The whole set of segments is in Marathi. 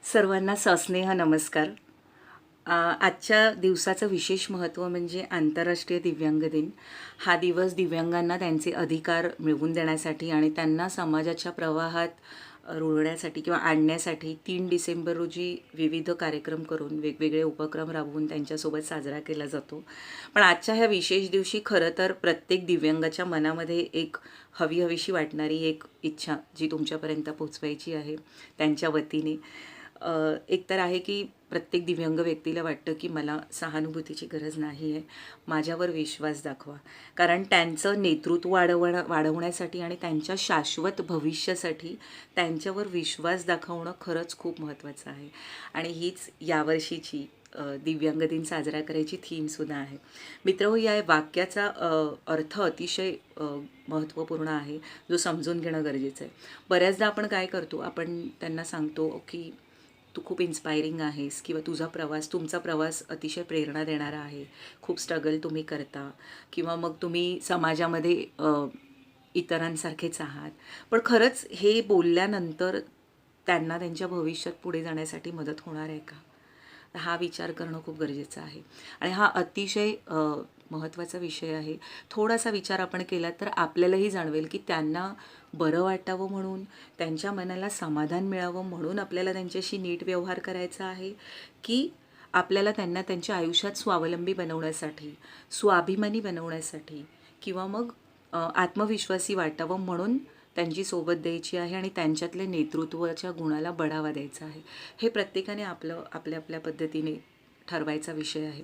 सर्वांना सस्नेह नमस्कार. आजच्या दिवसाचं विशेष महत्त्व म्हणजे आंतरराष्ट्रीय दिव्यांग दिन. हा दिवस दिव्यांगांना त्यांचे अधिकार मिळवून देण्यासाठी आणि त्यांना समाजाच्या प्रवाहात रुळण्यासाठी किंवा आणण्यासाठी 3 डिसेंबर रोजी विविध कार्यक्रम करून वेगवेगळे उपक्रम राबवून त्यांच्यासोबत साजरा केला जातो. पण आजच्या ह्या विशेष दिवशी खरं तर प्रत्येक दिव्यांगाच्या मनामध्ये एक हवीहवीशी वाटणारी एक इच्छा जी तुमच्यापर्यंत पोहोचवायची आहे त्यांच्या वतीने. एक तर आहे की प्रत्येक दिव्यांग व्यक्तीला वाटतं की मला सहानुभूतीची गरज नाही आहे, माझ्यावर विश्वास दाखवा. कारण त्यांचं नेतृत्व वाढवण्यासाठी आणि त्यांच्या शाश्वत भविष्यासाठी त्यांच्यावर विश्वास दाखवणं खरंच खूप महत्त्वाचं आहे. आणि हीच यावर्षीची दिव्यांग दिन साजरा करायची थीमसुद्धा आहे. मित्रहो, या वाक्याचा अर्थ अतिशय महत्त्वपूर्ण आहे, जो समजून घेणं गरजेचं आहे. बऱ्याचदा आपण काय करतो, आपण त्यांना सांगतो की तू खूप इन्स्पायरिंग आहेस किंवा तुमचा प्रवास अतिशय प्रेरणा देणारा आहे, खूप स्ट्रगल तुम्ही करता किंवा मग तुम्ही समाजामध्ये इतरांसारखेच आहात. पण खरंच हे बोलल्यानंतर त्यांना त्यांच्या भविष्यात पुढे जाण्यासाठी मदत होणार आहे का? तर हा विचार करणं खूप गरजेचं आहे. आणि हा अतिशय महत्त्वाचा विषय आहे. थोडासा विचार आपण केला तर आपल्यालाही जाणवेल की त्यांना बरं वाटावं म्हणून, त्यांच्या मनाला समाधान मिळावं म्हणून आपल्याला त्यांच्याशी नीट व्यवहार करायचा आहे, की आपल्याला त्यांना त्यांच्या आयुष्यात स्वावलंबी बनवण्यासाठी, स्वाभिमानी बनवण्यासाठी किंवा मग आत्मविश्वासी वाटावं म्हणून त्यांची सोबत द्यायची आहे आणि त्यांच्यातल्या नेतृत्वाच्या गुणाला बढावा द्यायचा आहे. हे प्रत्येकाने आपल्या आपल्या पद्धतीने ठरवायचा विषय आहे.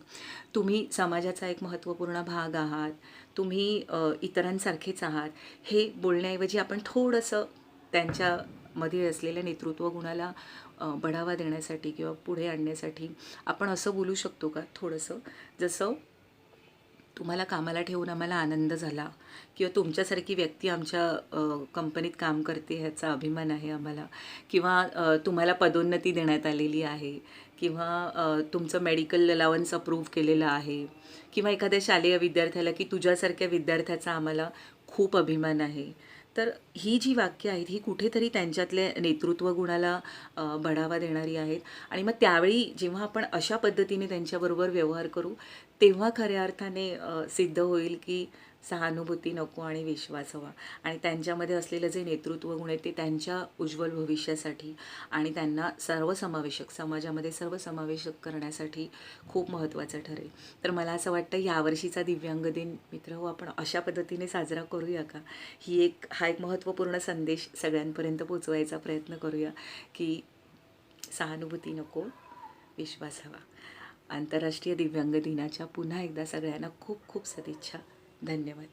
तुम्ही समाजाचा एक महत्त्वपूर्ण भाग आहात, तुम्ही इतरांसारखेच आहात, हे बोलण्याऐवजी आपण थोडंसं त्यांच्यामध्ये असलेल्या नेतृत्व गुणाला बढावा देण्यासाठी किंवा पुढे आणण्यासाठी आपण असं बोलू शकतो का थोडंसं, जसं तुम्हाला कामाला ठेवून आम्हाला आनंद झाला किंवा तुमच्यासारखी व्यक्ती आमच्या कंपनीत काम करते ह्याचा अभिमान आहे आम्हाला, किंवा तुम्हाला पदोन्नती देण्यात आलेली आहे, किंवा तुमचं मेडिकल अलावन्स अप्रूव्ह केलेलं आहे, किंवा एखाद्या शालेय विद्यार्थ्याला की तुझ्यासारख्या विद्यार्थ्याचा आम्हाला खूप अभिमान आहे. तर ही जी वाक्य आहेत ही कुठेतरी त्यांच्यातल्या नेतृत्व गुणाला बढावा देणारी आहेत. आणि मग त्यावेळी जेव्हा आपण अशा पद्धतीने त्यांच्याबरोबर व्यवहार करू, तेव्हा खऱ्या अर्थाने सिद्ध होईल की सहानुभूती नको आणि विश्वास हवा. आणि त्यांच्यामध्ये असलेलं जे नेतृत्व गुण आहे ते त्यांच्या उज्ज्वल भविष्यासाठी आणि त्यांना सर्वसमावेशक समाजामध्ये सर्वसमावेशक करण्यासाठी खूप महत्त्वाचं ठरेल. तर मला असं वाटतं यावर्षीचा दिव्यांग दिन मित्रहो आपण अशा पद्धतीने साजरा करूया का? हा एक महत्त्वपूर्ण संदेश सगळ्यांपर्यंत पोचवायचा प्रयत्न करूया की सहानुभूती नको, विश्वास हवा. आंतरराष्ट्रीय दिव्यांग दिनाच्या पुन्हा एकदा सगळ्यांना खूप खूप सदिच्छा. धन्यवाद.